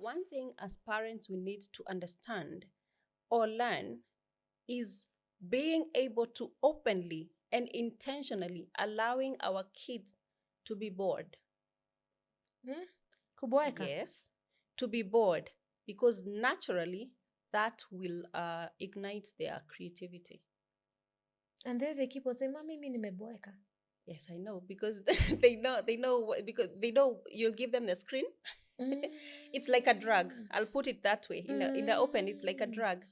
one thing as parents we need to understand or learn is being able to openly and intentionally allowing our kids to be bored. Kuboeka. Yes, to be bored, because naturally that will ignite their creativity. And then they keep on saying, Mami, mimi nimeboeka. Yes, I know, because because they know you'll give them the screen. It's like a drug. I'll put it that way. In the open, it's like a drug.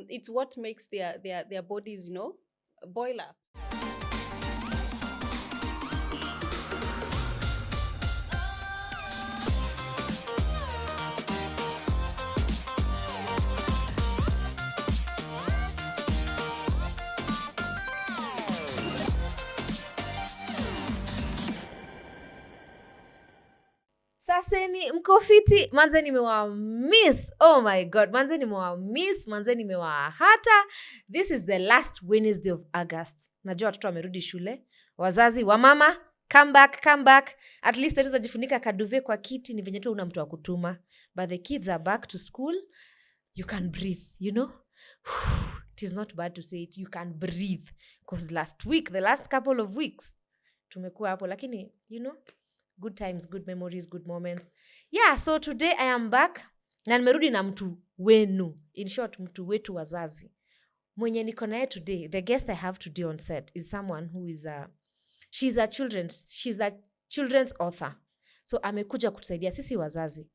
It's what makes their bodies, boil up. Saseni mkofiti, manze nimewamiss. Oh my god, manze nimewamiss, manze nimewahata. This is the last Wednesday of August. Najua watoto wamerudi shule. Wazazi wa mama, come back. At least tuweza jifunika kaduve kwa kiti, ni venye tu una mtu wa kutuma. But the kids are back to school. You can breathe, you know? It is not bad to say it. You can breathe. Because last week, the last couple of weeks, tumekuwa hapo. Lakini, you know, good times, good memories, good moments. Yeah, so today I am back. Na nimerudi na mtu wenu. In short, mtu wetu wazazi. Mwenye niko naye today, the guest I have today on set is someone who is she's a children's author. So amekuja kutusaidia sisi wazazi.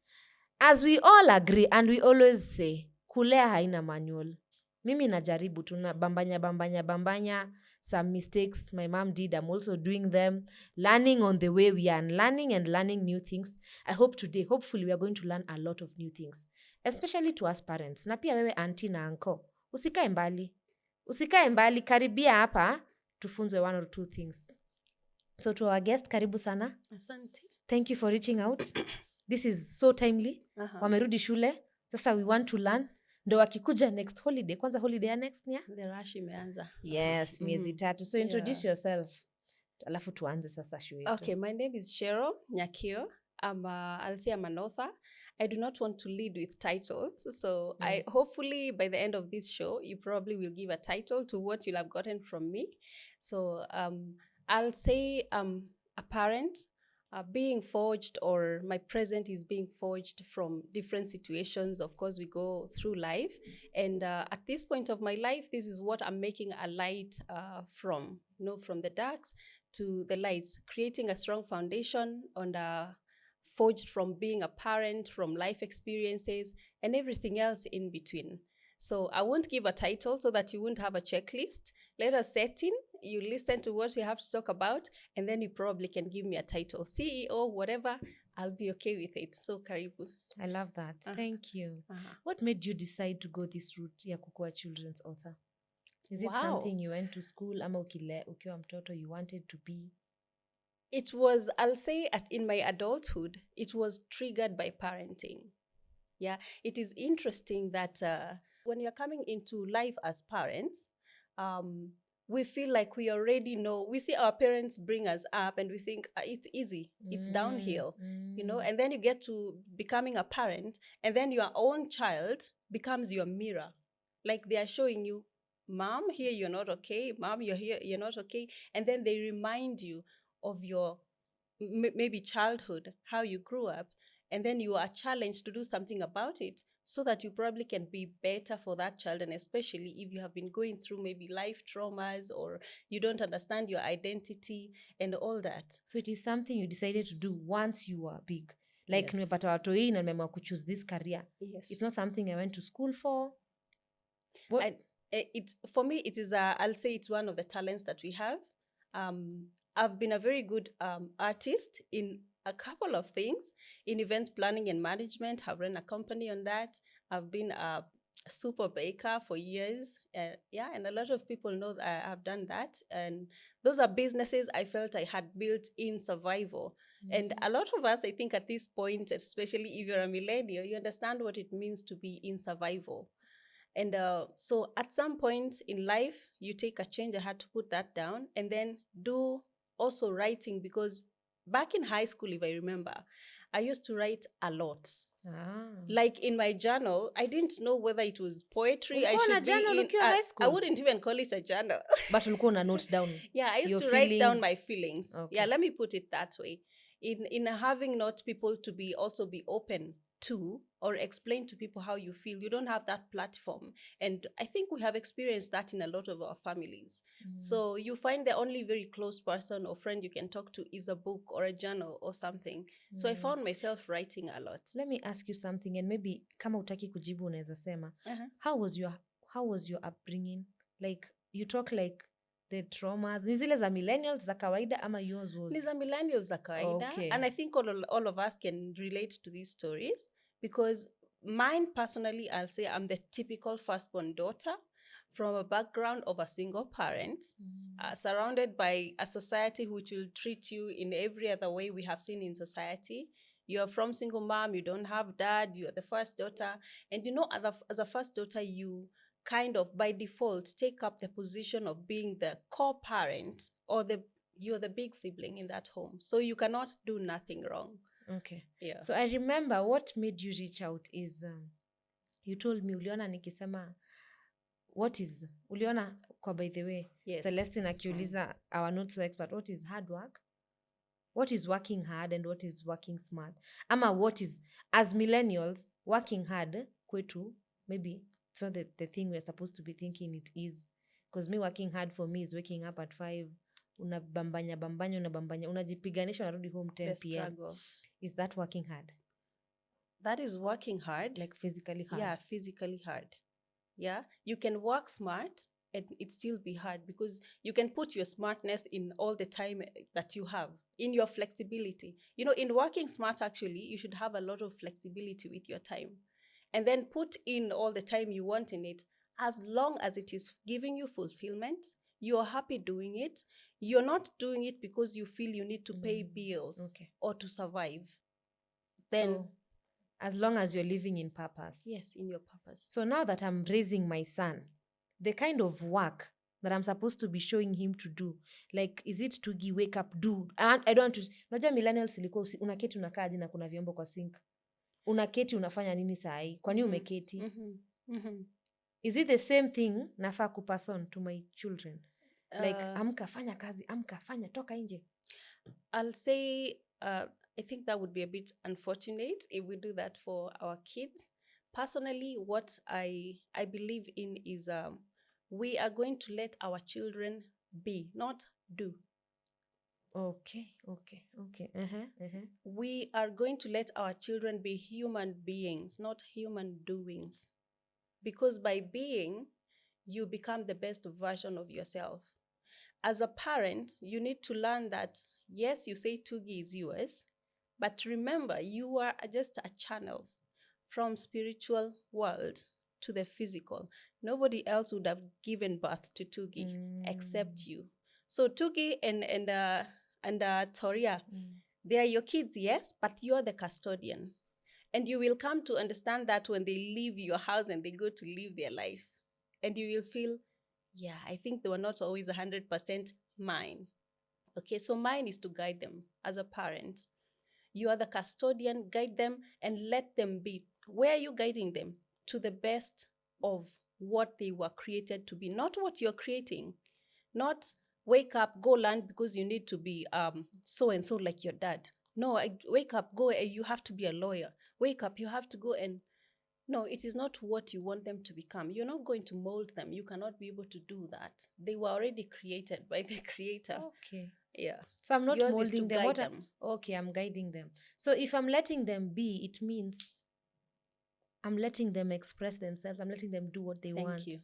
As we all agree and we always say, kulea haina manual. Mimi najaribu tuna bambanya some mistakes my mom did. I'm also doing them, learning on the way. We are learning and learning new things. I hope today, hopefully we are going to learn a lot of new things, especially to us parents. Na pia wewe auntie na uncle, usikae mbali, karibia hapa tufunzwe one or two things. So to our guest, karibu sana. Asante. Thank you for reaching out. This is so timely. Wamerudi shule. Sasa we want to learn. Ndo wakikuja next holiday. Kwanza holiday ya next ni ya? The rush imeanza. Yes, miezi tatu. So introduce yourself. Alafu tuanze sasa shule. Okay, my name is Cheryl Nyakio. I'll say I'm an author. I do not want to lead with titles. So I hopefully by the end of this show, you probably will give a title to what you'll have gotten from me. So I'll say a parent, being forged, or my present is being forged from different situations. Of course, we go through life. And at this point of my life, this is what I'm making a light from, from the darks to the lights, creating a strong foundation on forged from being a parent, from life experiences, and everything else in between. So I won't give a title so that you won't have a checklist. Let us set in, you listen to what we have to talk about, and then you probably can give me a title. CEO, whatever, I'll be okay with it. So karibu. I love that. Thank you. What made you decide to go this route ya kukua children's author? Is it something you went to school ama ukiwa mtoto you wanted to be? It was, I'll say in my adulthood, it was triggered by parenting. Yeah, it is interesting that when you're coming into life as parents, we feel like we already know. We see our parents bring us up and we think it's easy, it's downhill, and then you get to becoming a parent, and then your own child becomes your mirror. Like they are showing you, Mom, here you're not okay. Mom, you're here, you're not okay. And then they remind you of your maybe childhood, how you grew up, and then you are challenged to do something about it so that you probably can be better for that child. And especially if you have been going through maybe life traumas or you don't understand your identity and all that. So it is something you decided to do once you were big. Like nimepata watoi na nimeamua to choose this career. Yes. It's not something I went to school for. For me, it is, I'll say it's one of the talents that we have. I've been a very good artist in a couple of things. In events planning and management, I've run a company on that. I've been a super baker for years. And a lot of people know that I've done that. And those are businesses I felt I had built in survival. And a lot of us, I think at this point, especially if you're a millennial, you understand what it means to be in survival. And so at some point in life, you take a change. I had to put that down and then do also writing, because back in high school, if I remember, I used to write a lot. Like in my journal, I didn't know whether it was poetry. I Ulikuwa na should be journal in. ukiwa high I school? wouldn't even call it a journal. But ulikuwa una note down Yeah, I used your to write down feelings. my feelings. Okay. Yeah, let me put it that way. In having not people to be also be open to or explain to people how you feel, you don't have that platform. And I think we have experienced that in a lot of our families. So you find the only very close person or friend you can talk to is a book or a journal or something. So I found myself writing a lot. Let me ask you something, and maybe kama utaki kujibu unaweza sema. How was your upbringing? Like you talk like the traumas. Ni zile za millennials za kawaida ama yours was? Ni za millennials za kawaida. Okay. And I think all of us can relate to these stories because mine personally, I'll say I'm the typical firstborn daughter from a background of a single parent, surrounded by a society which will treat you in every other way we have seen in society. You're from single mom, you don't have dad, you're the first daughter. And you know, as a first daughter, you kind of by default take up the position of being the co-parent or you're the big sibling in that home. So you cannot do nothing wrong. Okay. Yeah. So I remember what made you reach out is you told me uliona nikisema what is uliona kwa by the way. Yes. Celestine akiuliza our not so expert, what is hard work? What is working hard and what is working smart? Ama what is, as millennials, working hard kwetu, maybe it's not the thing we're supposed to be thinking it is. Because me working hard for me is waking up at 5, unabambanya, unajipiganisha unarudi home 10 p.m. Is that working hard? That is working hard. Like physically hard? Yeah, physically hard. Yeah, you can work smart and it still be hard because you can put your smartness in all the time that you have, in your flexibility. You know, in working smart, actually, you should have a lot of flexibility with your time. And then put in all the time you want in it, as long as it is giving you fulfillment, you're happy doing it. You're not doing it because you feel you need to pay bills or to survive. Then, so, as long as you're living in purpose. Yes, in your purpose. So now that I'm raising my son, the kind of work that I'm supposed to be showing him to do, like, is it to wake up, do? I don't want to. Unajua millennials ilikuwa unaketi unakaa hadi na kuna vyombo kwa sink. Unaketi unafanya nini saa hii? Kwani umeketi? Is it the same thing nafaa kupass on to my children? Like, amka, fanya kazi, amka, fanya, toka nje. I'll say, I think that would be a bit unfortunate if we do that for our kids. Personally, what I believe in is we are going to let our children be, not do. Okay. We are going to let our children be human beings, not human doings. Because by being, you become the best version of yourself. As a parent, you need to learn that, yes, you say Tugi is yours, but remember, you are just a channel from spiritual world to the physical. Nobody else would have given birth to Tugi except you. So Tugi and Toria, they are your kids, yes, but you are the custodian. And you will come to understand that when they leave your house and they go to live their life. And you will feel, yeah, I think they were not always 100% mine. Okay, so mine is to guide them as a parent. You are the custodian, guide them and let them be. Where are you guiding them? To the best of what they were created to be, not what you're creating. Not wake up, go learn because you need to be so-and-so like your dad. No, wake up, go, you have to be a lawyer. Wake up, you have to go and... No, it is not what you want them to become. You're not going to mold them. You cannot be able to do that. They were already created by the creator. Okay. Yeah. So I'm not Yours molding them. Guide them. Okay, I'm guiding them. So if I'm letting them be, it means I'm letting them express themselves. I'm letting them do what they want. Thank you.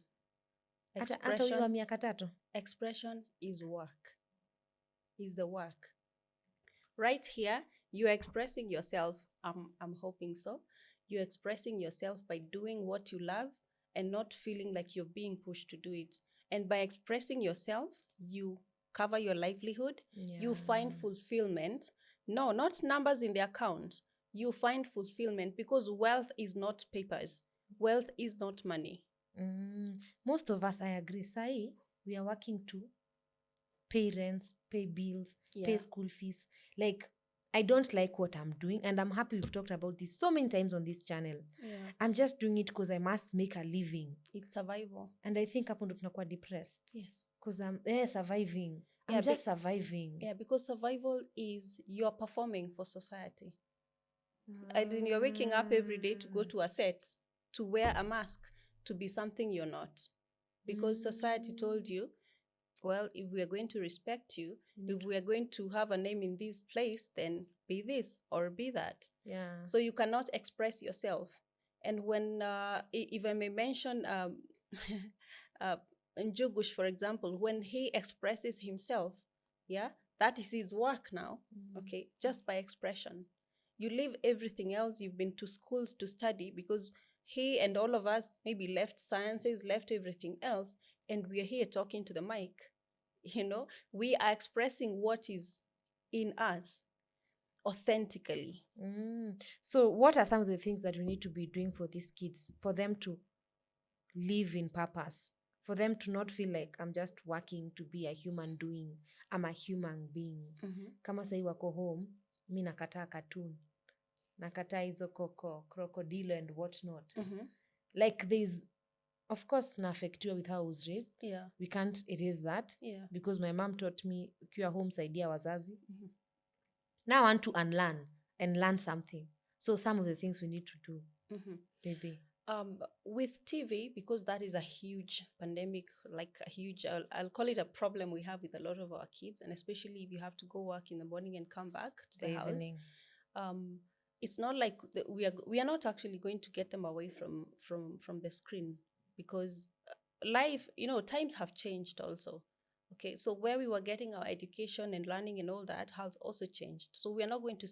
Expression is work. Is the work. Right here, you're expressing yourself. I'm hoping so. You're expressing yourself by doing what you love and not feeling like you're being pushed to do it. And by expressing yourself, you cover your livelihood. Yeah. You find fulfillment. No, not numbers in the account. You find fulfillment because wealth is not papers. Wealth is not money. Most of us, I agree. Sai, we are working to pay rents, pay bills, pay school fees. Like, I don't like what I'm doing, and I'm happy we've talked about this so many times on this channel. Yeah. I'm just doing it because I must make a living. It's survival. And I think hapo ndo tunakuwa depressed. Yes. Because I'm surviving. Yeah, I'm just surviving. Yeah, because survival is you're performing for society. As in, you're waking up every day to go to a set, to wear a mask, to be something you're not. Because society told you, well, if we are going to respect you, if we are going to have a name in this place, then be this or be that. Yeah. So you cannot express yourself. And when, if I may mention Njugush, for example, when he expresses himself, yeah, that is his work now, okay, just by expression. You leave everything else. You've been to schools to study, because he and all of us maybe left sciences, left everything else, and we are here talking to the mic. You know, we are expressing what is in us authentically. So what are some of the things that we need to be doing for these kids, for them to live in purpose, for them to not feel like I'm just working to be a human doing, I'm a human being? Kama sahi wako home, mi nakataa cartoon, nakataa hizo crocodile and what not. Like there's, of course, naafektiwa with how I was raised. Yeah. We can't erase that. Yeah. Because my mom taught me, ukiwa home saidia wazazi. Now I want to unlearn and learn something. So some of the things we need to do, maybe. With TV, because that is a huge pandemic, like a huge, I'll call it a problem we have with a lot of our kids, and especially if you have to go work in the morning and come back to the house. It's not like we are not actually going to get them away from the screen, because life, times have changed also. Okay, so where we were getting our education and learning and all that has also changed. So we are not going to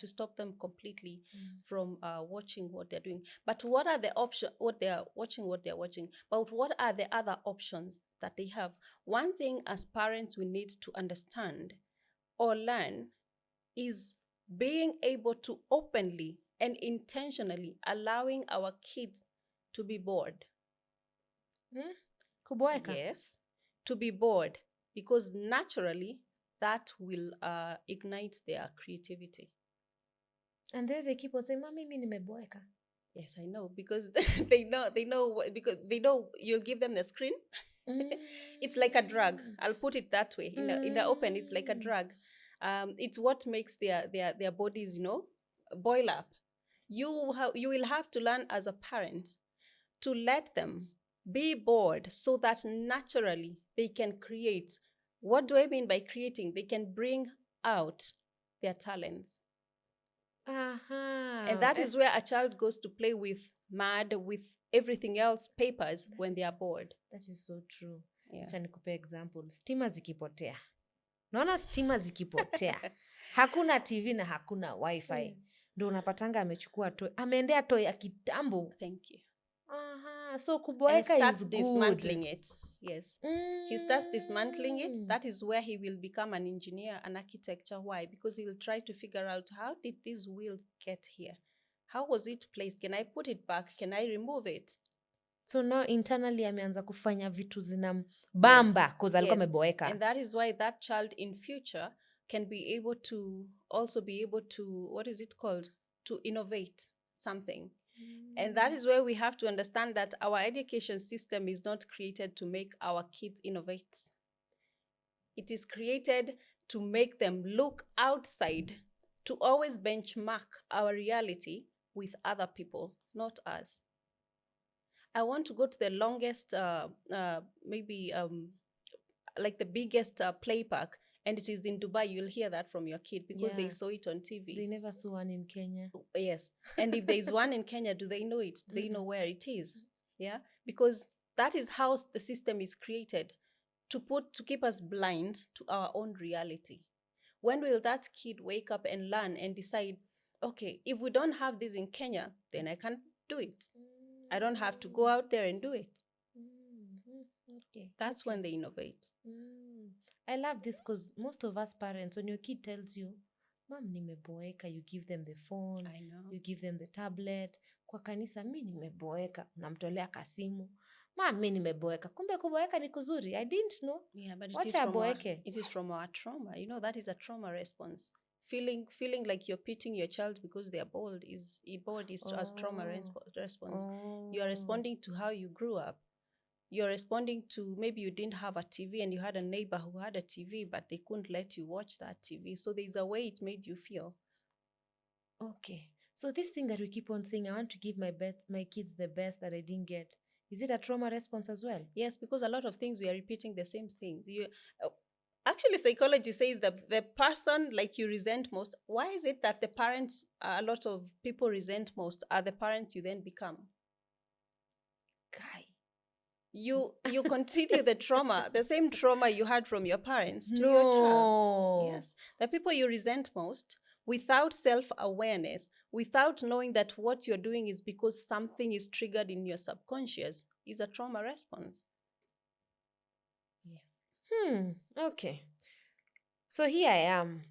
stop them completely from watching what they're doing. But what are the options? What they're watching. But what are the other options that they have? One thing as parents we need to understand or learn is being able to openly and intentionally allowing our kids to be bored. Kuboeka. Yes, to be bored, because naturally that will ignite their creativity. And then they keep on saying, "Mami, mimi nimeboeka." Yes, I know, because they know because they know you'll give them the screen. It's like a drug. I'll put it that way. In the open, it's like a drug. It's what makes their bodies, boil up. You will have to learn as a parent to let them be bored, so that naturally they can create. What do I mean by creating? They can bring out their talents. And that is where a child goes to play with mud, with everything else, papers, when they are bored. That is so true. Yeah. Acha nikupe example. Stima zikipotea. Naona stima zikipotea. Hakuna TV na hakuna wifi. Ndio unapatanga amechukua toy. Ameendea toy ya kitambo. Thank you. So kuboeka starts is dismantling good. it. Yes. He starts dismantling it. That is where he will become an engineer, an architecture. Why? Because he will try to figure out, how did this wheel get here? How was it placed? Can I put it back? Can I remove it? So now internally ameanza kufanya vitu zinambamba because alikuwa ameboeka. And that is why that child in future can be able to also be able to, what is it called? To innovate something. And that is where we have to understand that our education system is not created to make our kids innovate. It is created to make them look outside, to always benchmark our reality with other people, not us. I want to go to the longest, maybe like the biggest play park, and it is in Dubai. You'll hear that from your kid because they saw it on TV. They never saw one in Kenya. Yes. And if there is one in Kenya, do they know it? Do they know where it is? Yeah. Because that is how the system is created, to keep us blind to our own reality. When will that kid wake up and learn and decide, okay, if we don't have this in Kenya, then I can't do it. I don't have to go out there and do it. Okay. That's when they innovate. I love this because most of us parents, when your kid tells you, "Mom, nimeboeka," you give them the phone. I know. You give them the tablet. Kwa kanisa, mi nimeboeka. Unamtolea kasimu. "Mom, mi nimeboeka." Kumbe kuboeka ni kuzuri. I didn't know. Yeah, but it is from our trauma. That is a trauma response. feeling like you're pitting your child because they are bored is as trauma response. You are responding to how you grew up. You're responding to maybe you didn't have a TV and you had a neighbor who had a TV, but they couldn't let you watch that TV. So there's a way it made you feel. Okay. So this thing that we keep on saying, I want to give my kids the best that I didn't get. Is it a trauma response as well? Yes, because a lot of things we are repeating the same things. Actually, psychology says that the person like you resent most. Why is it that the parents, a lot of people resent most, are the parents you then become? Guy. You continue the trauma, the same trauma you had from your parents to your child. Yes, the people you resent most, without self-awareness, without knowing that what you're doing is because something is triggered in your subconscious, is a trauma response. Yes. Okay. So here I am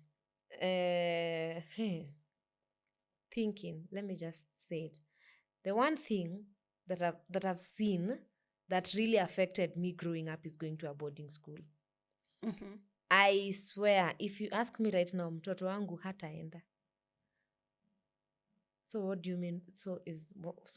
thinking, let me just say it. The one thing that I've seen that really affected me growing up is going to a boarding school. Mm-hmm. I swear, if you ask me right now, mtoto wangu hataenda. So what do you mean? So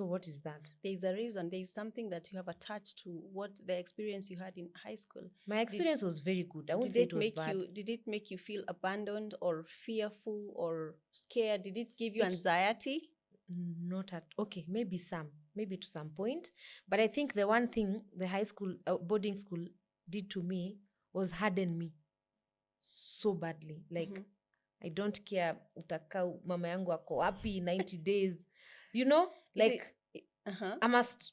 what is that? There's a reason. There's something that you have attached to what the experience you had in high school. My experience was very good. I wouldn't say it was bad. Did it make you feel abandoned or fearful or scared? Did it give you anxiety? Not at okay, maybe to some point. But I think the one thing the high school boarding school did to me was harden me so badly. Like, mm-hmm. I don't care utakaa mama yangu ako wapi 90 days. You know? Like, I must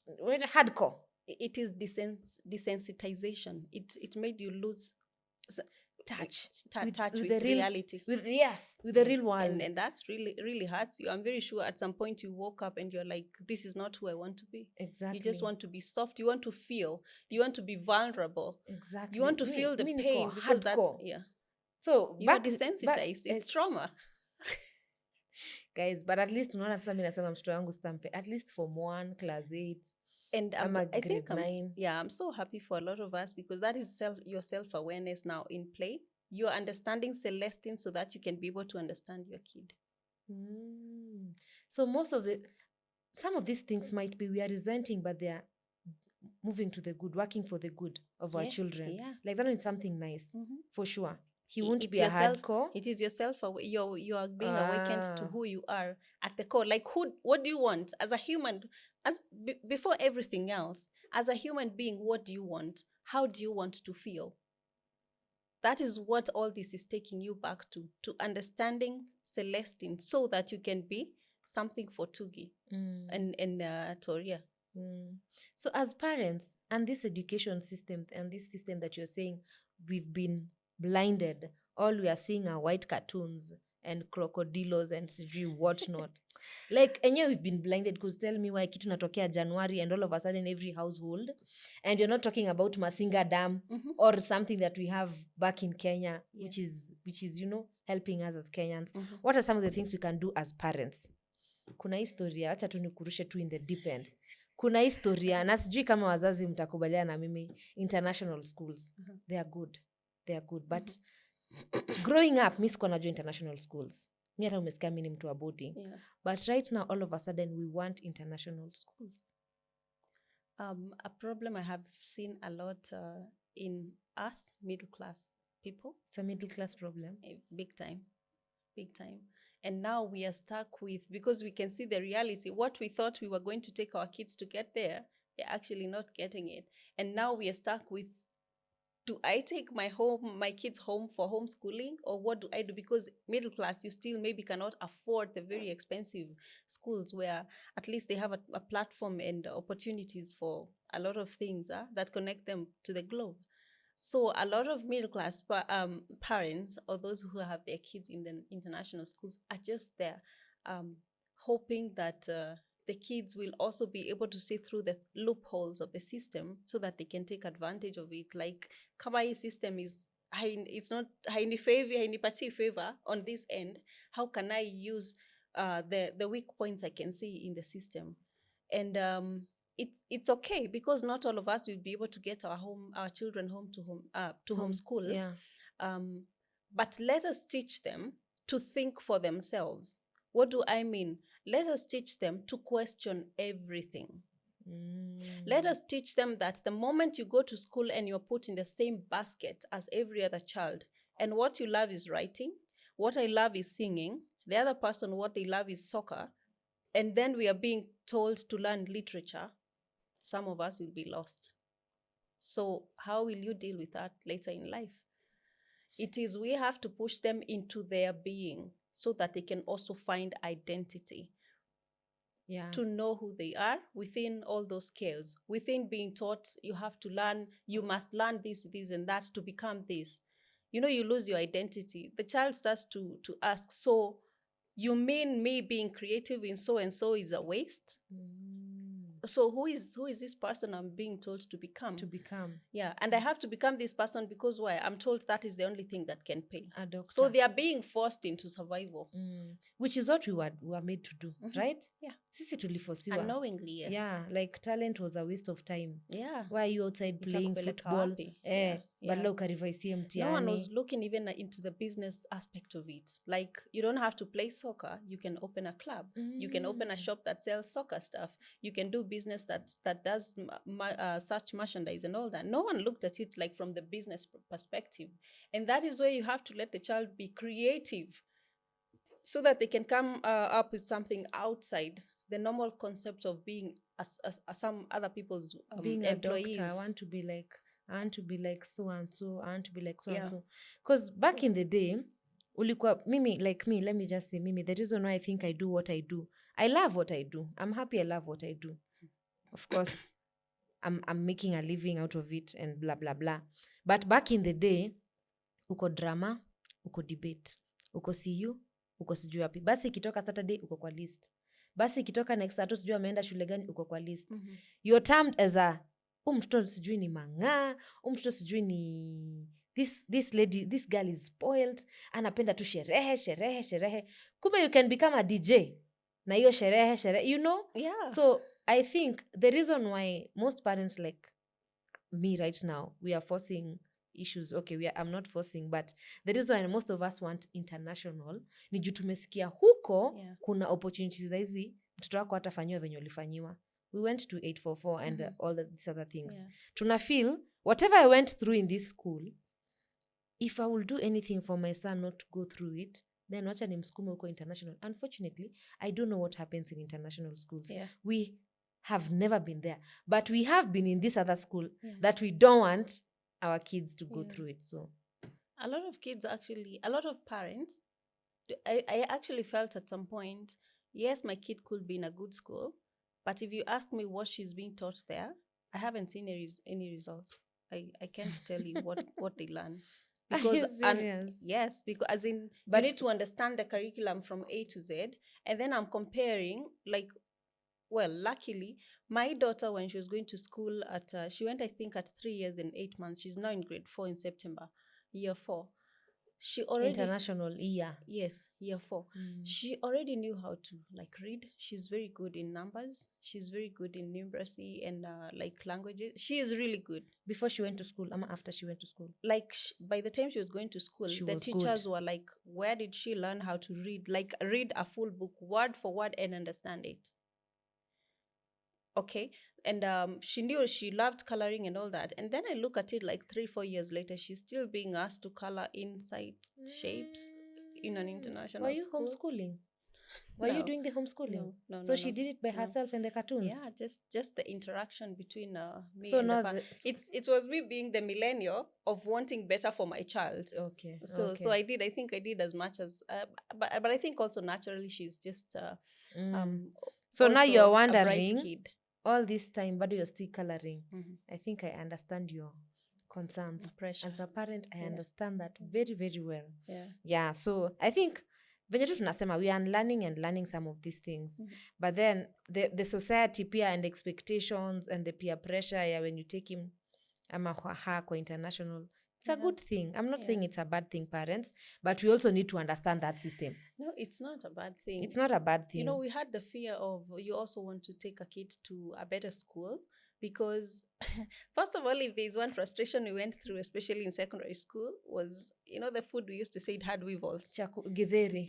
hardcore. It is desensitization. It made you lose touch with the reality. With the real world. And that's really hurts you. I'm very sure at some point you woke up and you're like, this is not who I want to be. Exactly. You just want to be soft. You want to feel. You want to be vulnerable. Exactly. You want to feel the pain because hardcore. So you are desensitized. It's trauma. Guys, but at least unaona sasa mimi nasema mtoto wangu stampe at least form 1 class 8. And I think I'm so happy for a lot of us because that is your self-awareness now in play. You're understanding Celestine so that you can be able to understand your kid. So some of these things might be we are resenting, but they are moving to the good, working for the good of our children. Yeah. Like that is something nice, for sure. He won't be hardcore. It is yourself. You are being awakened to who you are at the core. Like what do you want as a human? Before everything else, as a human being, what do you want? How do you want to feel? That is what all this is taking you back to understanding Celestine, so that you can be something for Tugi and Toria. So as parents, and this education system and this system that you're saying, we've been blinded. All we are seeing are white cartoons and crocodilos and sijui whatnot. Like, enyewe we've been blinded because tell me why kitu natokea January and all of a sudden every household, and you're not talking about Masinga Dam or something that we have back in Kenya, which is helping us as Kenyans. What are some of the things we can do as parents? Kuna historia, acha tu nikurushe tu in the deep end. Kuna historia, na sijui kama wazazi mtakubaliana na mimi, international schools. They are good, but growing up mi sikuwa najua international schools. Mi hata umesikia mi ni mtu wa boarding. But right now all of a sudden we want international schools. A problem I have seen a lot in us middle class people. It's a middle class problem. Big time. And now we are stuck with, because we can see the reality, what we thought we were going to take our kids to get there, they're actually not getting it. And now we are stuck with, do I take my kids home for homeschooling, or what do I do? Because middle class, you still maybe cannot afford the very expensive schools where at least they have a platform and opportunities for a lot of things that connect them to the globe. So a lot of middle class parents, or those who have their kids in the international schools, are just there hoping that the kids will also be able to see through the loopholes of the system so that they can take advantage of it. Like, kama hii system is it's not hainipati favor on this end, how can I use the weak points I can see in the system? And it's okay, because not all of us will be able to get our children home to homeschool. Yeah. But let us teach them to think for themselves. What do I mean? Let us teach them to question everything. Let us teach them that the moment you go to school and you're put in the same basket as every other child, and what you love is writing, what I love is singing, the other person, what they love is soccer, and then we are being told to learn literature, some of us will be lost. So how will you deal with that later in life? It is we have to push them into their being so that they can also find identity. Yeah. To know who they are within all those skills, within being taught you have to learn, you must learn this, and that to become this. You lose your identity. The child starts to ask, so you mean me being creative in so and so is a waste? So who is this person I'm being told to become? Yeah, and I have to become this person because why? I'm told that is the only thing that can pay. A doctor. So they are being forced into survival. Which is what we were made to do, right? Yeah. Sisi tulifosiwa. Unknowingly, yes. Yeah, like talent was a waste of time. Yeah. Why are you outside playing football? Badala ukarivaisie mtihani. No one was looking even into the business aspect of it. Like, you don't have to play soccer. You can open a club. You can open a shop that sells soccer stuff. You can do business that does such merchandise and all that. No one looked at it like from the business perspective. And that is where you have to let the child be creative so that they can come up with something outside the normal concept of being as some other people's being employees. A doctor, I want to be like so and so. I want to be like so and so. Because back in the day, ulikuwa mimi, like me, let me just say mimi, the reason why I think I do what I do, I love what I do. I'm happy I love what I do. Of course, I'm making a living out of it and blah blah blah. But back in the day, uko drama, uko debate, uko CU, uko sijui wapi. Basi ikitoka Saturday uko kwa list. Basi ikitoka next Saturday sijui ameenda shule gani uko kwa list. You're termed as a mtoto sijui ni mang'aa, mtoto sijui ni this lady, this girl is spoiled, anapenda tu sherehe. Kumbe you can become a DJ na hiyo sherehe, you know? Yeah. So I think the reason why most parents like me right now, we are forcing issues. Okay, I'm not forcing, but the reason why most of us want international ni juu tumesikia huko kuna opportunities za hizi mtoto wako hatafanyiwa venye ulifanyiwa. We went to 844 and all these other things. Yeah. Tuna feel whatever I went through in this school, if I will do anything for my son not to go through it, then wacha nimsukume huko international. Unfortunately, I don't know what happens in international schools. Yeah. We have never been there, but we have been in this other school that we don't want our kids to go through it. So a lot of kids actually, a lot of parents, I actually felt at some point, yes, my kid could be in a good school, but if you ask me what she's being taught there, I haven't seen any results. I can't tell you what they learn. Because, are you serious? Yes, because as in, you need to understand the curriculum from A to Z, and then I'm comparing, like, well, luckily, my daughter, when she was going to school she went, I think, at 3 years and 8 months. She's now in grade 4 in September, year 4. She already international year. Yes, year 4. She already knew how to like read. She's very good in numbers. She's very good in numeracy and like languages. She is really good. Before she went to school, after she went to school. Like by the time she was going to school, the teachers were like, where did she learn how to read? Like read a full book word for word and understand it. Okay. And she knew she loved coloring and all that. And then I look at it like 3-4 years later, she's still being asked to color inside shapes in an international Were you school. Homeschooling? Were you doing the homeschooling? No. So she did it by herself in the cartoons? Yeah, just the interaction between me so and the parent. It was me being the millennial of wanting better for my child. Okay. So I think I did as much as, but I think also naturally she's just so now you're wondering, all this time, but you're still coloring. I think I understand your concerns. Pressure. As a parent, I understand that very, very well. Yeah. So I think venye tu tunasema, we are unlearning and learning some of these things. But then the society peer and expectations and the peer pressure when you take him ama her kwa international, it's a good thing. I'm not saying it's a bad thing, parents, but we also need to understand that system. No, it's not a bad thing. It's not a bad thing. You know, we had the fear of, you also want to take a kid to a better school because first of all, if there's one frustration we went through, especially in secondary school, was, the food we used to say it had weevils. Githeri.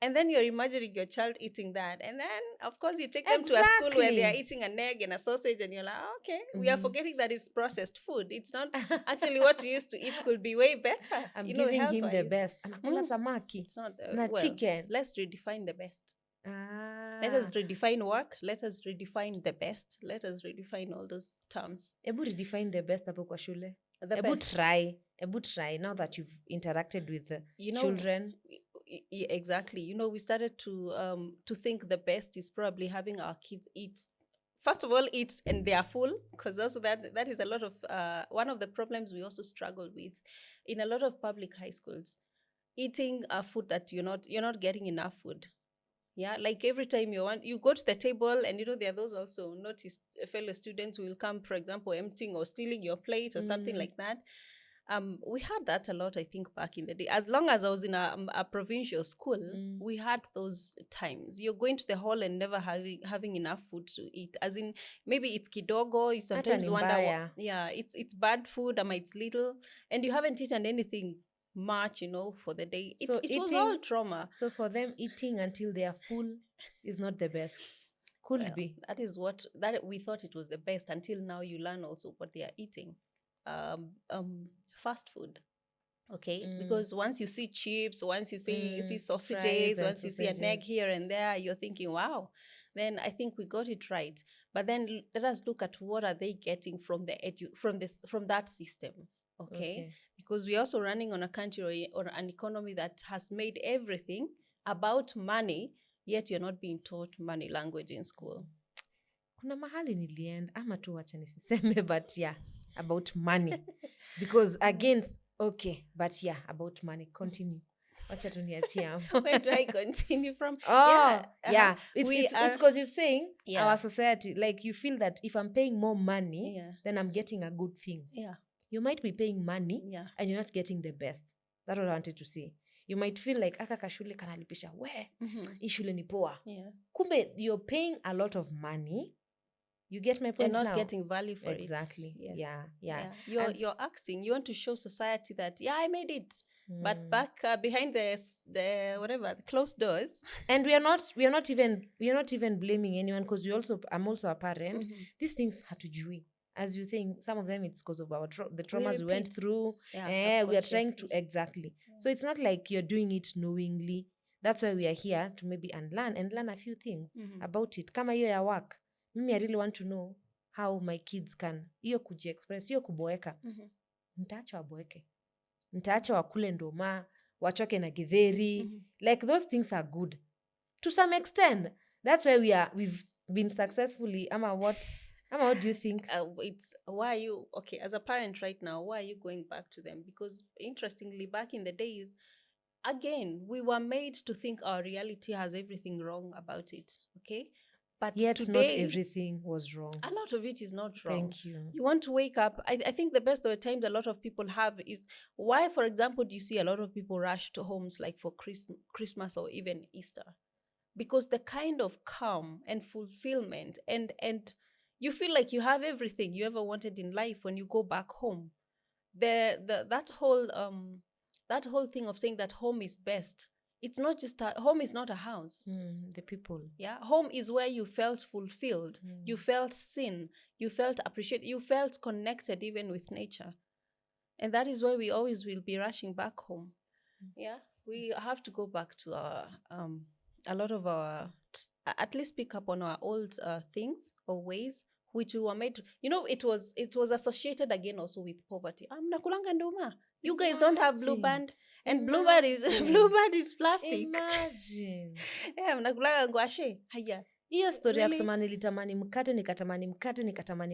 And then you're imagining your child eating that. And then, of course, you take them to a school where they are eating an egg and a sausage, and you're like, okay, we are forgetting that it's processed food. It's not actually what you used to eat could be way better. I'm giving him the health-wise. best. Anakula samaki. It's not Na chicken. Let's redefine the best. Let us redefine work. Let us redefine the best. Let us redefine all those terms. Ebu redefine the best hapo kwa shule. Ebu try now that you've interacted with the children. Exactly. We started to think the best is probably having our kids eat. First of all, eat and they are full, because also that is a lot of one of the problems we also struggle with in a lot of public high schools. Eating food that you're not getting enough food. Yeah, like every time you go to the table, and there are those also noticed fellow students who will come, for example, emptying or stealing your plate or something like that. We had that a lot, I think, back in the day. As long as I was in a provincial school, we had those times. You're going to the hall and never having enough food to eat. As in, maybe it's kidogo. You sometimes wonder, it's bad food, it's little, and you haven't eaten anything much, for the day. It was all trauma. So for them, eating until they are full is not the best. Could be. That is that we thought it was the best, until now you learn also what they are eating. Fast food. Okay, because once you see chips, once you see sausages, once you see an egg here and there, you're thinking, wow. Then I think we got it right. But then let us look at what are they getting from from that system. Okay? Because we're also running on a country or an economy that has made everything about money, yet you're not being taught money language in school. Kuna mahali nilienda, ama tu wacha nisiseme, but yeah, about money. Because against, okay, but yeah, about money. Continue. Wacha tuniachie hapo. Where do I continue from? Yeah. It's because you're saying our society, like you feel that if I'm paying more money, then I'm getting a good thing. Yeah. You might be paying money and you're not getting the best. That's what I wanted to say. You might feel like aka kashule kanalipisha hii shule ni poa. Kumbe you're paying a lot of money. You get my point now? And not getting value for it. Exactly. Yes. Yeah. You're acting. You want to show society that I made it. But back behind the closed doors. And we are not even blaming anyone, because I'm also a parent. These things hatujui. As you're saying, some of them it's because of the traumas we went through. We are trying to exactly. So it's not like you're doing it knowingly. That's why we are here to maybe learn a few things about it. Kama hiyo ya work. Mimi I really want to know how my kids can hiyo kujiexpress, hiyo kuboeka. Nitaacha waboeke. Nitaacha wakule ndoma, wachoke na githeri. Like those things are good to some extent. That's why we've been successfully. What do you think? It's why are you okay as a parent right now? Why are you going back to them? Because interestingly, back in the days, again, we were made to think our reality has everything wrong about it. Okay. But yet today, not everything was wrong. A lot of it is not wrong. Thank you. You want to wake up. I think the best of the times a lot of people have is why, for example, do you see a lot of people rush to homes like for Christmas or even Easter? Because the kind of calm and fulfillment and you feel like you have everything you ever wanted in life when you go back home. That whole thing of saying that home is best. It's not just home is not a house. The people. Yeah. Home is where you felt fulfilled. You felt seen. You felt appreciated. You felt connected even with nature. And that is why we always will be rushing back home. Yeah. We have to go back to our, a lot of our, at least pick up on our old things or ways which we were made to, it was associated again also with poverty. Nakulanga ndoma. You guys don't have blue band. And bluebird is plastic. Imagine. Mnakulaga ngwashe. Haya. Hiyo story ya kusema nilitamani mkate, nikatamani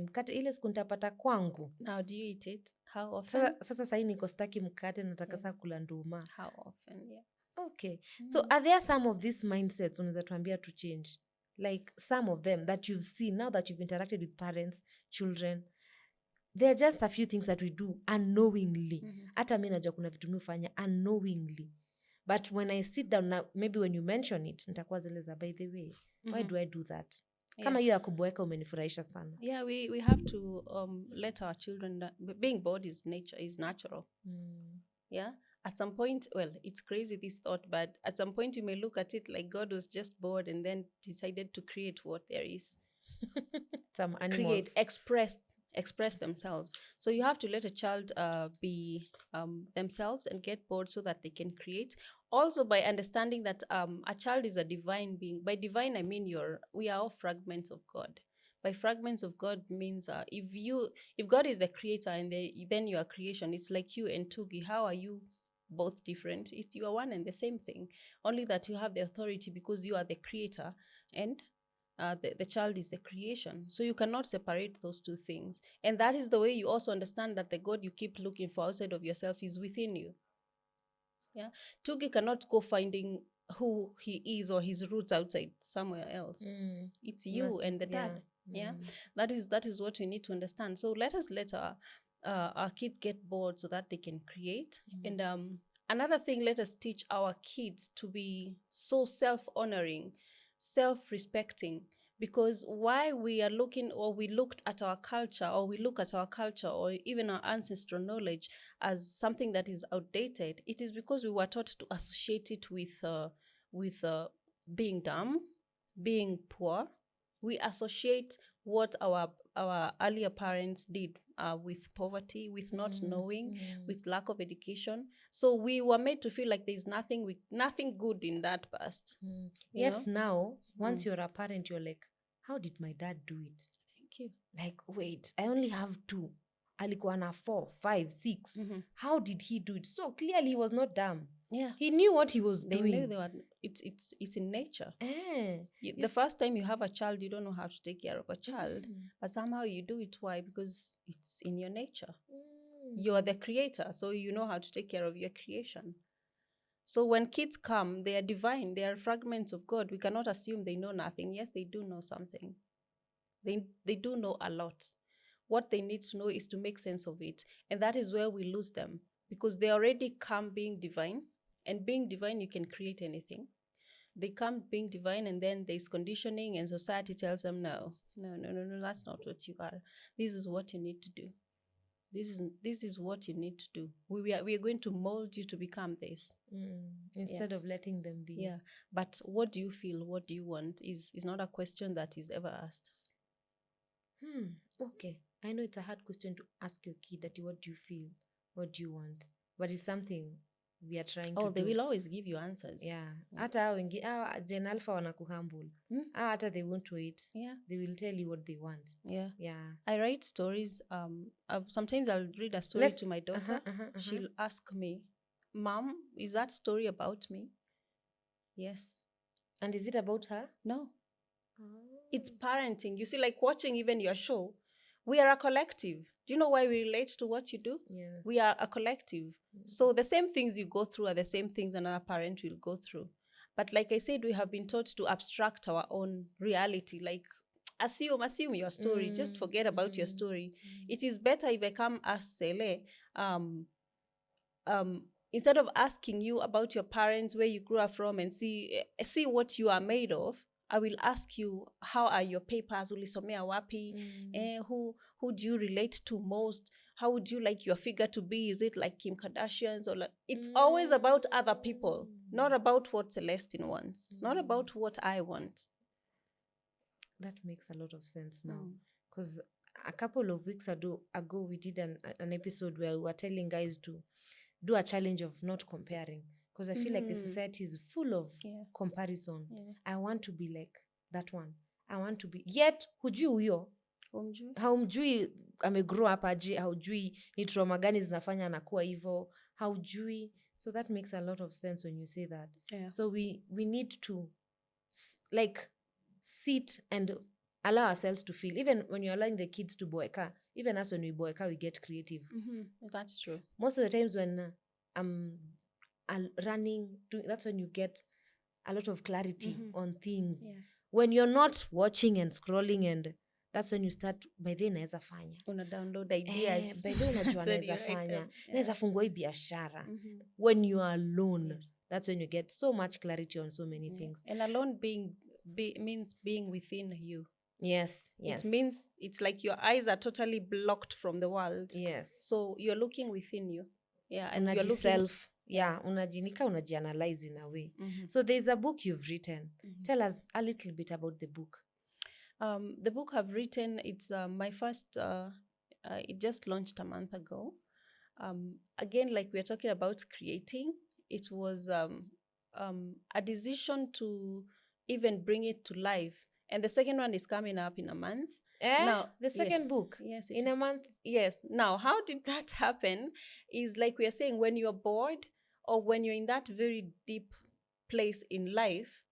mkate, ile siku nitapata kwangu. Now do you eat it? How often? Sasa sahi niko staki mkate, nataka sasa kula nduma. How often? Yeah. Okay. So are there some of these mindsets unaweza tuambia to change? Like some of them that you've seen now that you've interacted with parents, children. There are just a few things that we do unknowingly. Hata mimi najua kuna vitu nifanya unknowingly. But when I sit down now, maybe when you mention it, nitakuwa zile za by the way, why do I do that? Kama hiyo ya kuboeka umenifurahisha sana. Yeah, we have to let our children being bored is natural. Yeah, at some point, well, it's crazy this thought, but at some point you may look at it like God was just bored and then decided to create what there is. Some animals. Express themselves. So you have to let a child be themselves and get bored so that they can create. Also, by understanding that a child is a divine being. By divine, I mean we are all fragments of God. By fragments of God means if God is the creator and then you are creation, it's like you and Tugi. How are you both different? You are one and the same thing, only that you have the authority because you are the creator and the child is the creation. So you cannot separate those two things. And that is the way you also understand that the God you keep looking for outside of yourself is within you. Yeah. Tugi cannot go finding who he is or his roots outside somewhere else. It's you and the dad. Yeah. That is what we need to understand. So let us let our kids get bored so that they can create. And another thing, let us teach our kids to be so self-honoring, self-respecting, because why we are looking or we looked at our culture or we look at our culture or even our ancestral knowledge as something that is outdated, it is because we were taught to associate it with being dumb, being poor. We associate what our earlier parents did with poverty, with not knowing, with lack of education. So we were made to feel like there's nothing good in that past. Yes, now, once you're a parent, you're like, how did my dad do it? Thank you. Like, wait, I only have 2. Alikuwa na 4, 5, 6. How did he do it? So clearly he was not dumb. Yeah. He knew what he was They doing. knew they were. It's in nature. The first time you have a child, you don't know how to take care of a child, but somehow you do it. Why? Because it's in your nature. You are the creator, so you know how to take care of your creation. So when kids come, they are divine. They are fragments of God. We cannot assume they know nothing. Yes, they do know something. They do know a lot. What they need to know is to make sense of it. And that is where we lose them, because they already come being divine. And being divine, you can create anything. They come being divine, and then there's conditioning, and society tells them, no, that's not what you are. This is what you need to do. This is what you need to do. We are going to mold you to become this. Instead of letting them be. Yeah. But what do you feel? What do you want is not a question that is ever asked. Okay. I know it's a hard question to ask your kid that what do you feel? What do you want? But it's something we are trying to do. They will always give you answers. Yeah. Hata wengi Gen Alpha wanakuhumble. Hata they won't wait. Yeah. They will tell you what they want. Yeah. Yeah. I write stories. Sometimes I'll read a story to my daughter. She'll ask me, Mom, is that story about me? Yes. And is it about her? No. It's parenting. You see, like watching even your show, we are a collective. Do you know why we relate to what you do? Yes. We are a collective. So the same things you go through are the same things another parent will go through. But like I said, we have been taught to abstract our own reality. Like, assume your story. Just forget about your story. It is better if I come ask Sele, instead of asking you about your parents, where you grew up from, and see what you are made of, I will ask you, how are your papers? Ulisomea wapi? Who do you relate to most? How would you like your figure to be? Is it like Kim Kardashian's? Or like, it's always about other people, not about what Celestine wants, not about what I want. That makes a lot of sense now. Because a couple of weeks ago we did an episode where we were telling guys to do a challenge of not comparing. Because I feel like the society is full of comparison. Yeah. I want to be like that one. I want to be. Yet, hujui huyo. Haumjui amegrow up aje, haujui ni trauma gani zinafanya anakuwa hivyo, haujui. So that makes a lot of sense when you say that. Yeah. So we need to like sit and allow ourselves to feel. Even when you're allowing the kids to boeka, even us when we boeka, we get creative. That's true. Most of the times when running, that's when you get a lot of clarity on things. Yeah. When you're not watching and scrolling, and that's when you start, by then naeza fanya. Una download ideas. By then unajua naeza fanya. Naeza fungua hii biashara. When you are alone, that's when you get so much clarity on so many things. And alone means being within you. Yes. It Yes. means it's like your eyes are totally blocked from the world. Yes. So you're looking within you. Yeah. And you're looking. Unajiself. Yeah. Unajinika, unajianalyze in a way. Mhm. So there's a book you've written. Mhm. Tell us a little bit about the book. The book I've written, it's my first, it just launched a month ago. Again, like we're talking about creating, it was a decision to even bring it to life. And the second one is coming up in a month. Now, The second book? yes, in a month? Yes. Now, how did that happen? Is like we are saying, when you're bored or when you're in that very deep place in life,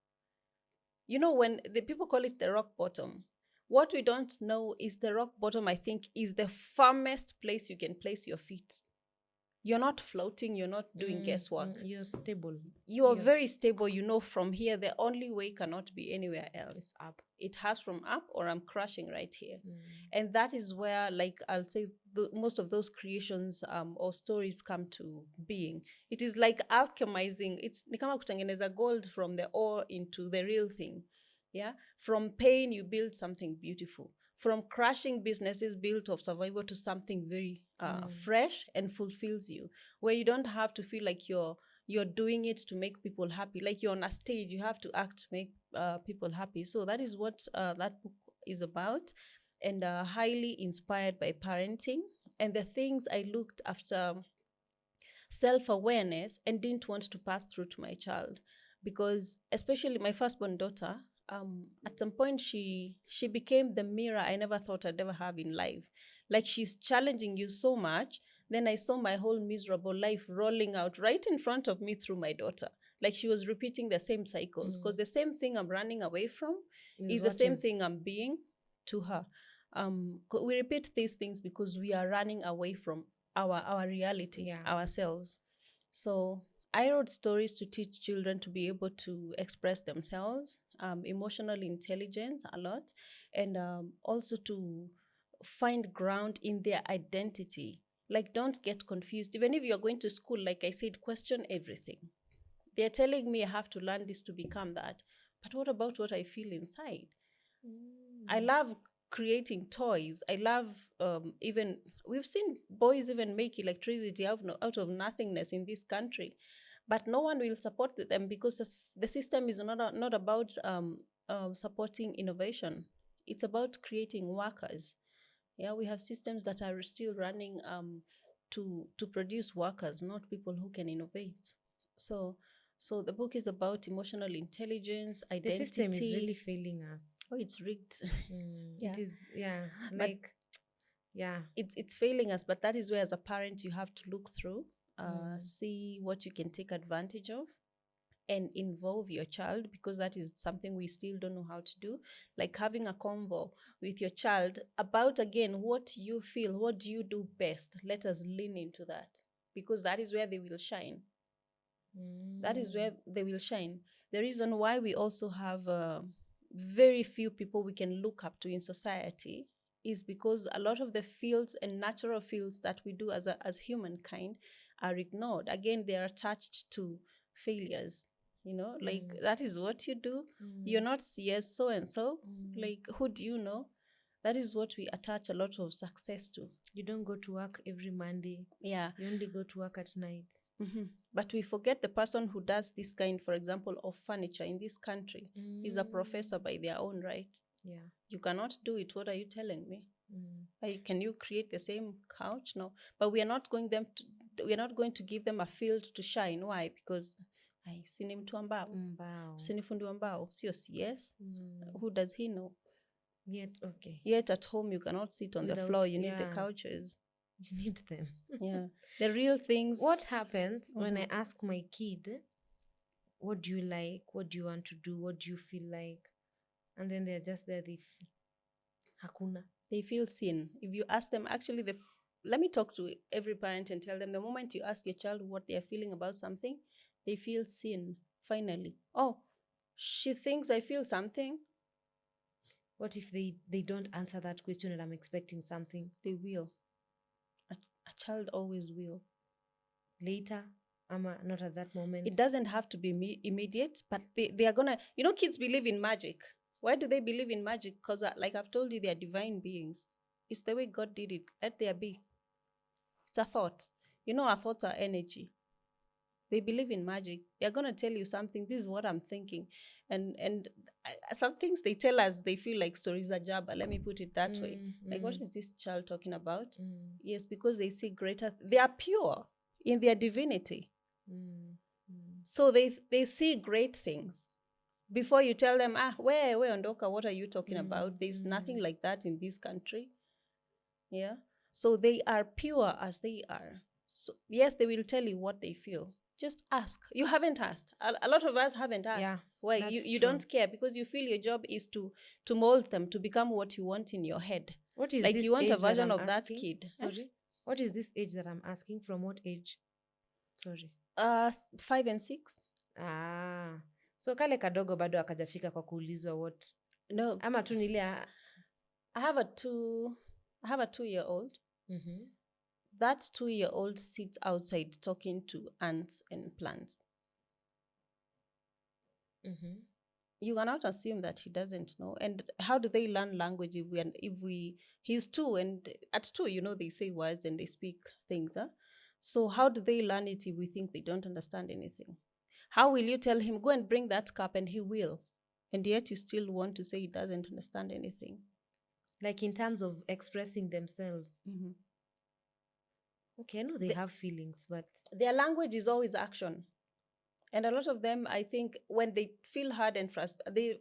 when the people call it the rock bottom, what we don't know is the rock bottom, I think, is the firmest place you can place your feet. You're not floating, you're not doing guesswork. You're stable. You are very stable. From here, the only way cannot be anywhere else. It's up. It has from up, or I'm crashing right here. And that is where, like, I'll say most of those creations or stories come to being. It is like alchemizing. It's ni kama kutengeneza gold from the ore into the real thing. Yeah. From pain, you build something beautiful. From crashing businesses built of survival to something very fresh and fulfills you, where you don't have to feel like you're doing it to make people happy. Like you're on a stage, you have to act to make people happy. So that is what that book is about, and highly inspired by parenting and the things I looked after self-awareness and didn't want to pass through to my child. Because especially my firstborn daughter, at some point she became the mirror I never thought I'd ever have in life. Like, she's challenging you so much. Then I saw my whole miserable life rolling out right in front of me through my daughter. Like, she was repeating the same cycles, because the same thing I'm running away from is the same thing I'm being to her. We repeat these things because we are running away from our reality, ourselves. So I wrote stories to teach children to be able to express themselves, emotional intelligence a lot, and also to find ground in their identity. Like, don't get confused. Even if you're going to school, like I said, question everything. They're telling me I have to learn this to become that. But what about what I feel inside? I love creating toys. I love even, we've seen boys even make electricity out of nothingness in this country. But no one will support them, because the system is not about supporting innovation. It's about creating workers. Yeah, we have systems that are still running to produce workers, not people who can innovate. So the book is about emotional intelligence, identity. The system is really failing us. Oh, it's rigged. Yeah. It is, yeah. Like, yeah, it's failing us. But that is where, as a parent, you have to look through, see what you can take advantage of, and involve your child, because that is something we still don't know how to do. Like having a convo with your child about, again, what you feel, what do you do best. Let us lean into that, because that is where they will shine. That is where they will shine. The reason why we also have very few people we can look up to in society is because a lot of the fields and natural fields that we do as humankind are ignored. Again, they are attached to failures. Like, that is what you do. You're not CS so and so. Like, who do you know? That is what we attach a lot of success to. You don't go to work every Monday. Yeah. You only go to work at night. But we forget the person who does this kind, for example, of furniture in this country is a professor by their own right. Yeah. You cannot do it. What are you telling me? Can you create the same couch? No. But we are not going to give them a field to shine. Why? Because sini mtu ambao, sini fundi ambao, sio CS. Who does he know? Yet at home you cannot sit on the floor. You need the couches. You need them. Yeah. The real things. What happens when I ask my kid, what do you like? What do you want to do? What do you feel like? And then they're just there. Hakuna. They feel seen. If you ask them, actually, let me talk to every parent and tell them, the moment you ask your child what they're feeling about something, they feel seen. Finally. Oh, she thinks I feel something. What if they don't answer that question and I'm expecting something? They will. A child always will. Later, not at that moment. It doesn't have to be immediate, but they are gonna, kids believe in magic. Why do they believe in magic? Because, like I've told you, they are divine beings. It's the way God did it. Let there be. It's a thought. Our thoughts are energy. They believe in magic. They're going to tell you something. This is what I'm thinking. And some things they tell us, they feel like stories are jabba. Let me put it that way. Like, what is this child talking about? Yes, because they see greater. They are pure in their divinity. So they see great things. Before you tell them, where Ondoka, what are you talking about? There's nothing like that in this country. Yeah. So they are pure as they are. So yes, they will tell you what they feel. Just ask. You haven't asked. A lot of us haven't asked. Yeah, Why? that's You true. don't care because you feel your job is to mold them to become what you want in your head. What is like this you want a age that version I'm of that asking? kid. Sorry. What is this age that I'm asking? From what age? Sorry. 5 and 6. So kale kadogo bado akajafika kwa kuulizwa what? No. Ama tu nile I have a 2-year-old. That 2-year-old sits outside talking to ants and plants. You cannot assume that he doesn't know. And how do they learn language he's 2, and at 2, they say words and they speak things. So how do they learn it if we think they don't understand anything? How will you tell him, go and bring that cup, and he will? And yet you still want to say he doesn't understand anything. Like in terms of expressing themselves. Okay, I know they have feelings, but their language is always action. And a lot of them, I think, when they feel hard and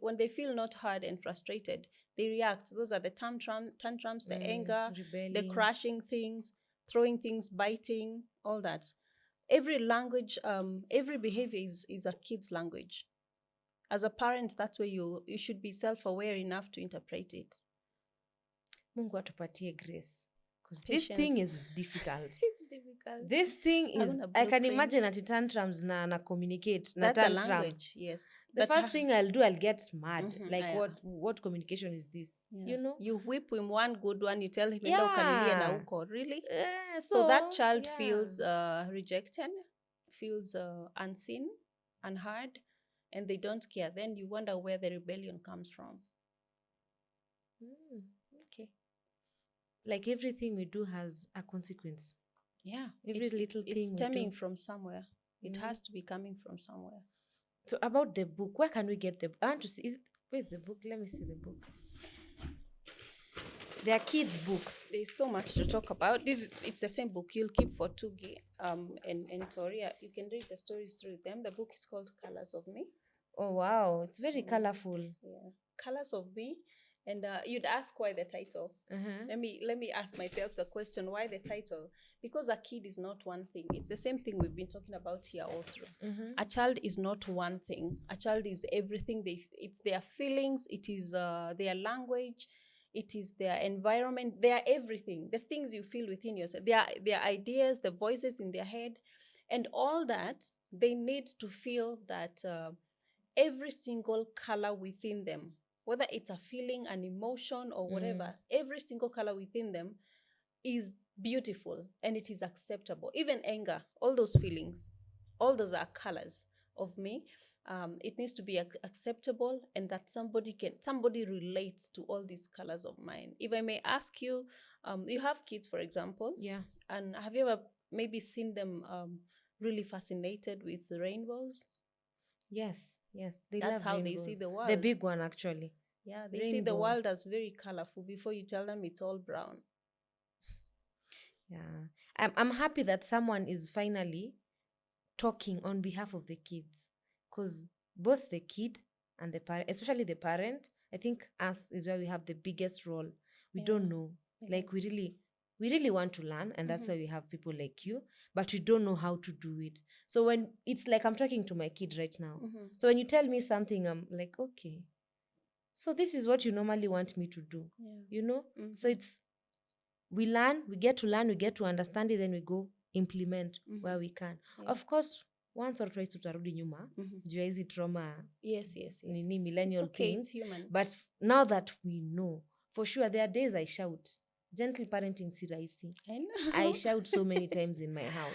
when they feel not hard and frustrated, they react. Those are the tantrums, the anger, rebelling, the crashing things, throwing things, biting, all that. Every language, every behavior is a kid's language. As a parent, that's where you should be self-aware enough to interpret it. Mungu atupatie grace. Because this thing is difficult. It's difficult. This thing is, I can imagine at tantrums na communicate. That's tantrums. a language, yes. The first thing I'll do, I'll get mad. Like, what communication is this? Yeah. You whip him one good one, you tell him, yeah. really? So that child feels rejected, feels unseen, unheard, and they don't care. Then you wonder where the rebellion comes from. Okay. Like everything we do has a consequence. Yeah. Every little thing it's stemming from somewhere. It has to be coming from somewhere. So about the book, where can we get the book? I want to see. Where's the book? Let me see the book. They are kids' books. There's so much to talk about. It's the same book you'll keep for Tugi and Toria. You can read the stories through them. The book is called Colors of Me. Oh wow, it's very colorful. Yeah, Colors of Me. And you'd ask why the title. Let me ask myself the question, why the title? Because a kid is not one thing. It's the same thing we've been talking about here all through. A child is not one thing. A child is everything. It's their feelings. It is their language. It is their environment. They are everything. The things you feel within yourself. Their ideas, the voices in their head. And all that, they need to feel that every single color within them, whether it's a feeling, an emotion, or whatever, every single color within them is beautiful and it is acceptable. Even anger, all those feelings, all those are colors of me. It needs to be acceptable, and that somebody relates to all these colors of mine. If I may ask you, you have kids, for example. Yeah. And have you ever maybe seen them really fascinated with the rainbows? Yes. They That's love how rainbows. they see the world. The big one, actually. Yeah, they see the world as very colorful before you tell them it's all brown. Yeah. I'm happy that someone is finally talking on behalf of the kids, because both the kid and the parent, especially the parent, I think us is where we have the biggest role. We don't know. Like we really want to learn, and that's why we have people like you, but we don't know how to do it. So when it's like I'm talking to my kid right now. So when you tell me something, I'm like, okay, so this is what you normally want me to do. So it's we learn, we get to learn, we get to understand it, then we go implement where we can. Of course, once or twice tutarudi nyuma juu ya hizi trauma. Yes. Nini millennial things. It's human. But now that we know, for sure, there are days I shout. Gentle parenting si rahisi. I know. I shout so many times in my house.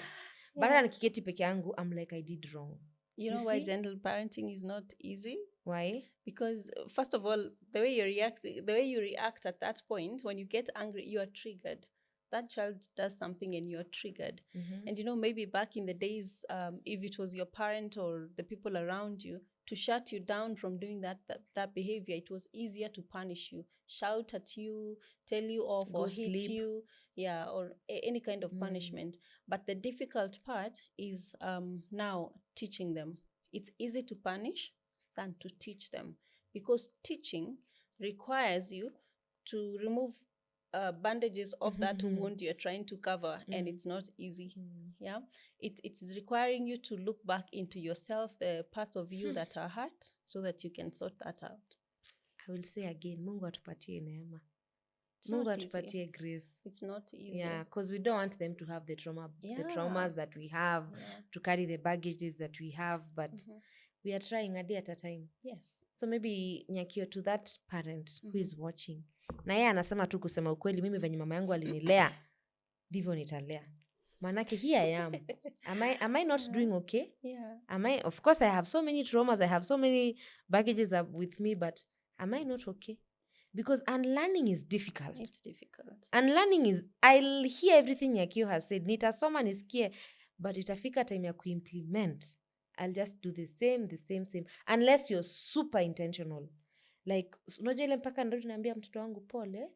But nikiketi peke yangu, I'm like, I did wrong. You know why gentle parenting is not easy? Why? Because first of all, the way you react at that point, when you get angry, you are triggered. That child does something and you're triggered. And maybe back in the days, if it was your parent or the people around you, to shut you down from doing that behavior, it was easier to punish you, shout at you, tell you off, Go or hit sleep. you, or any kind of punishment. But the difficult part is now teaching them. It's easy to punish than to teach them, because teaching requires you to remove bandages of that wound you're trying to cover, and it's not easy. Yeah, it is requiring you to look back into yourself, the parts of you that are hurt, so that you can sort that out. I will say again, Mungu atupatie neema. It's Mungu not easy. atupatie grace. It's not easy. Yeah, because we don't want them to have the traumas that we have, to carry the baggages that we have, but we are trying a day at a time. Yes. So maybe Nyakio, to that parent who is watching, na yeye anasema tu kusema ukweli, mimi venye mama yangu alinilea ndivyo nitalea. Manake here I am. Am I not doing okay? Yeah. Of course I have so many traumas, I have so many baggages with me, but am I not okay? Because unlearning is difficult. It's difficult. Unlearning is, I'll hear everything Nyakio has said, nitasoma nisikie, but itafika time ya kuimplement. I'll just do the same, unless you're super intentional. Like, unajua ile mpaka ndio naambia mtoto wangu pole,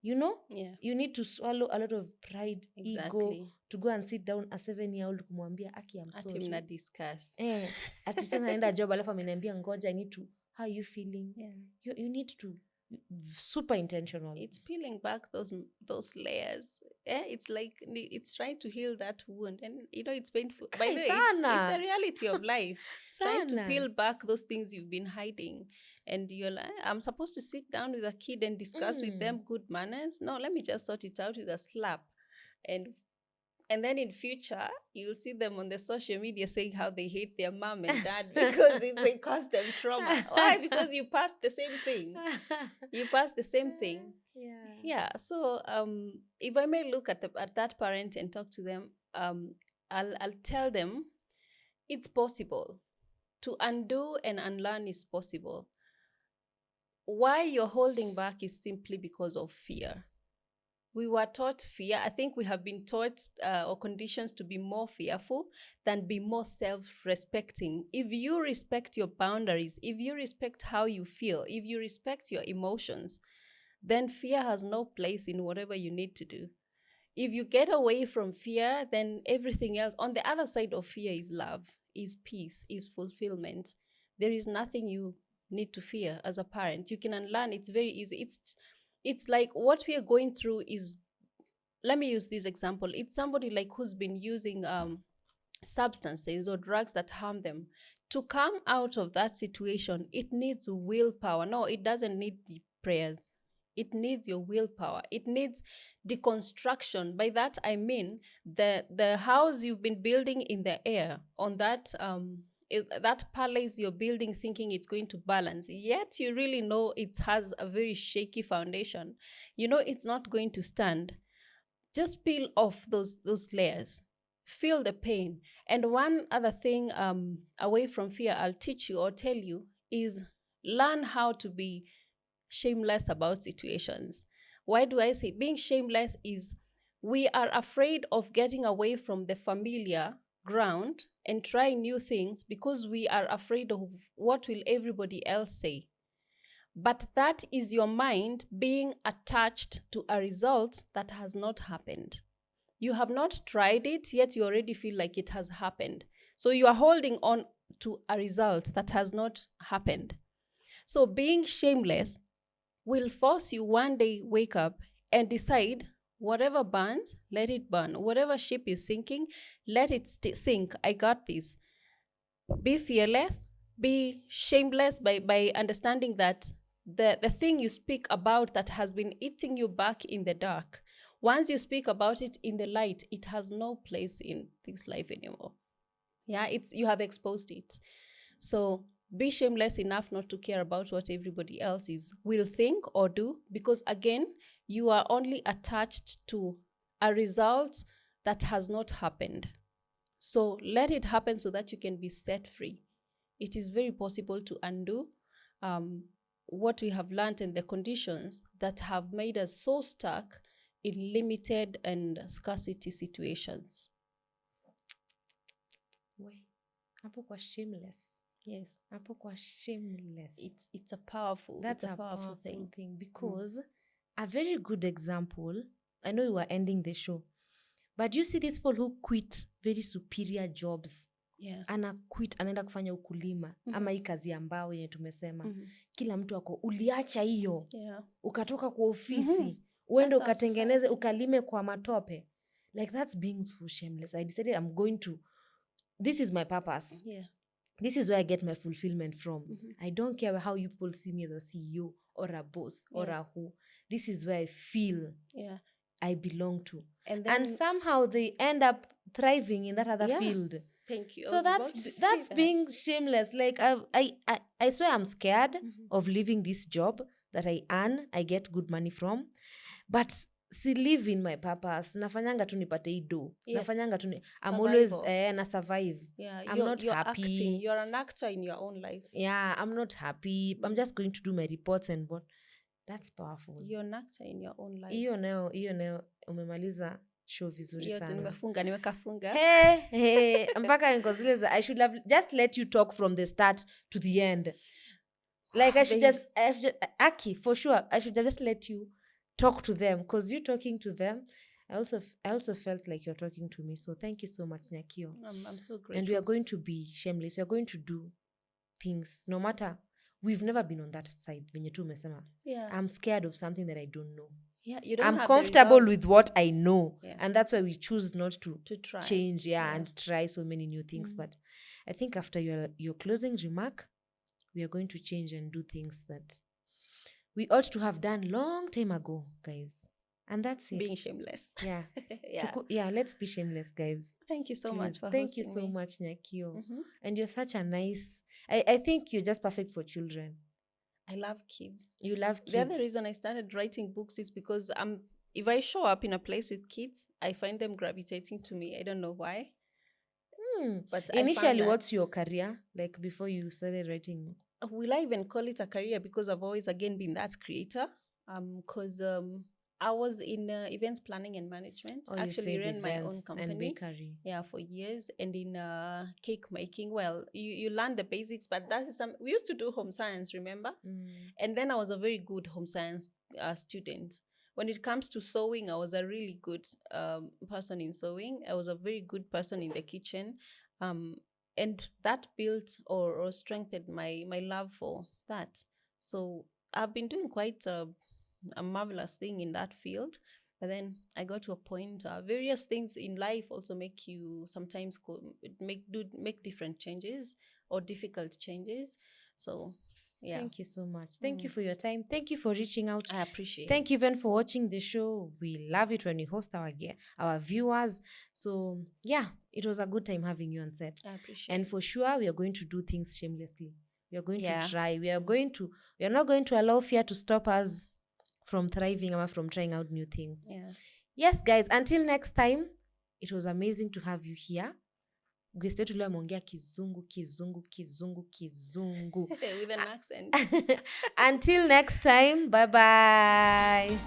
you need to swallow a lot of pride, ego, to go and sit down a 7-year-old kumwambia aki I'm sorry. Ati mna discuss. Ati sasa naenda job alafu ameniambia ngoja, I need to, how are you feeling? You need to, super intentional. It's peeling back those layers. It's like it's trying to heal that wound, and it's painful. By the way, it's a reality of life. Trying to peel back those things you've been hiding, and you're like, I'm supposed to sit down with a kid and discuss with them good manners. No, let me just sort it out with a slap, and then in future, you'll see them on the social media saying how they hate their mom and dad because they caused them trauma. Why? Because you passed the same thing. You passed the same thing. Yeah. So if I may look at that parent and talk to them, I'll tell them it's possible. To undo and unlearn is possible. Why you're holding back is simply because of fear. We were taught fear. I think we have been taught or conditions to be more fearful than be more self-respecting. If you respect your boundaries, if you respect how you feel, if you respect your emotions, then fear has no place in whatever you need to do. If you get away from fear, then everything else, on the other side of fear is love, is peace, is fulfillment. There is nothing you need to fear as a parent. You can unlearn. It's very easy. It's like what we are going through is, let me use this example. It's somebody like who's been using substances or drugs that harm them. To come out of that situation, it needs willpower. No, it doesn't need the prayers. It needs your willpower. It needs deconstruction. By that, I mean the house you've been building in the air, on that that palace you're building thinking it's going to balance, yet you really know it has a very shaky foundation. It's not going to stand. Just peel off those layers. Feel the pain. And one other thing, away from fear, I'll teach you or tell you is learn how to be shameless about situations. Why do I say being shameless is we are afraid of getting away from the familiar ground and trying new things because we are afraid of what will everybody else say. But that is your mind being attached to a result that has not happened. You have not tried it, yet you already feel like it has happened. So you are holding on to a result that has not happened. So being shameless will force you one day wake up and decide, whatever burns, let it burn. Whatever ship is sinking, let it sink. I got this. Be fearless, be shameless by understanding that the thing you speak about that has been eating you back in the dark, once you speak about it in the light, it has no place in this life anymore. Yeah, you have exposed it. So be shameless enough not to care about what everybody else will think or do, because again, you are only attached to a result that has not happened. So let it happen so that you can be set free. It is very possible to undo. what we have learned and the conditions that have made us so stuck in limited and scarcity situations. Hapo kwa shameless. Yes, Hapo kwa shameless. it's a powerful, That's it's a powerful thing because Mm. a very good example, I know you are ending the show, but you see these people who quit very superior jobs. Yeah. Ana quit, anaenda kufanya ukulima ama hii kazi ya mbao yenye tumesema. Kila mtu ako uliacha hiyo. Yeah. Ukatoka kwa ofisi, uende That's our ukatengeneze, society. ukalime kwa matope. Like that's being so shameless. I decided I'm going to, this is my purpose. Yeah. This is where I get my fulfillment from. I don't care how you people see me as a CEO or a boss or a who. This is where I feel I belong to. And somehow they end up thriving in that other field. Thank you. So that's being shameless. Like I swear I'm scared of leaving this job that I earn, I get good money from, but si live in my purpose. Nafanyanga tu nipate hii do. Nafanyanga tu I'm always na survive. I'm not happy. Acting. You're an actor in your own life. Yeah, I'm not happy. I'm just going to do my reports and what. That's powerful. You're an actor in your own life. Hiyo nayo umemaliza show vizuri sana. Nimekafunga. Hey, mpaka niko zile za I should have just let you talk from the start to the end. Like I should just Aki, for sure, I should have just let you talk to them because you talking to them. I also felt like you're talking to me. So thank you so much, Nyakio. I'm so grateful. And we are going to be shameless. We are going to do things no matter. We've never been on that side. Venye tu umesema. Yeah. I'm scared of something that I don't know. Yeah, you don't I'm have comfortable with what I know. Yeah. And that's why we choose not to try. Change, and try so many new things. But I think after your closing remark, we are going to change and do things that we ought to have done long time ago, guys. And that's it. Being shameless. Yeah. Let's be shameless, guys. Thank you so much for Thank you hosting so me. much, Nyakio. And you're such a nice... I think you're just perfect for children. I love kids. You love kids. The other reason I started writing books is because if I show up in a place with kids, I find them gravitating to me. I don't know why. But initially, what's your career? Like before you started writing? Will I even call it a career? Because I've always, again, been that creator. Because I was in events planning and management. Actually, ran my own company. And bakery. Yeah, for years. And in cake making, well, you learn the basics, but that is we used to do home science, remember? And then I was a very good home science student. When it comes to sewing, I was a really good person in sewing. I was a very good person in the kitchen. And that built or strengthened my love for that. So I've been doing quite a marvelous thing in that field. But then I got to a point, various things in life also make you sometimes make different changes or difficult changes. So yeah. Thank you so much. Thank you for your time. Thank you for reaching out. I appreciate it. Thank you even for watching the show. We love it when we host our viewers. So yeah, it was a good time having you on set. I appreciate it. And for sure, we are going to do things shamelessly. We are going to try. We are not going to allow fear to stop us from thriving or from trying out new things. Yeah. Yes, guys, until next time, it was amazing to have you here. Guest yetu leo ameongea kizungu. With an accent. Until next time, bye-bye.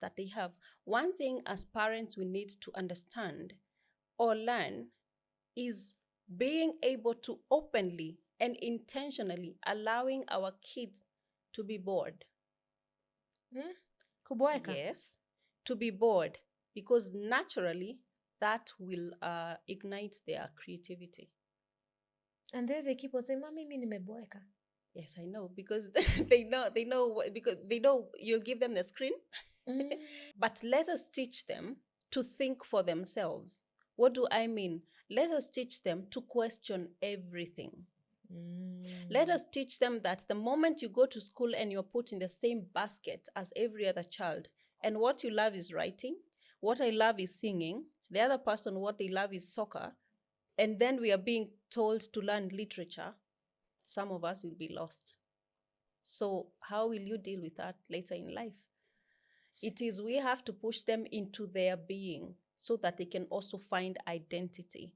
that they have. One thing as parents we need to understand or learn is being able to openly and intentionally allowing our kids to be bored. Kuboeka. Yes, to be bored, because naturally that will ignite their creativity. And then they keep on saying, Mami, mimi nimeboeka. Yes, I know, because because they know you'll give them the screen. But let us teach them to think for themselves. What do I mean? Let us teach them to question everything. Let us teach them that the moment you go to school and you're put in the same basket as every other child, and what you love is writing, what I love is singing, the other person, what they love is soccer, and then we are being told to learn literature, some of us will be lost. So how will you deal with that later in life? It is we have to push them into their being so that they can also find identity.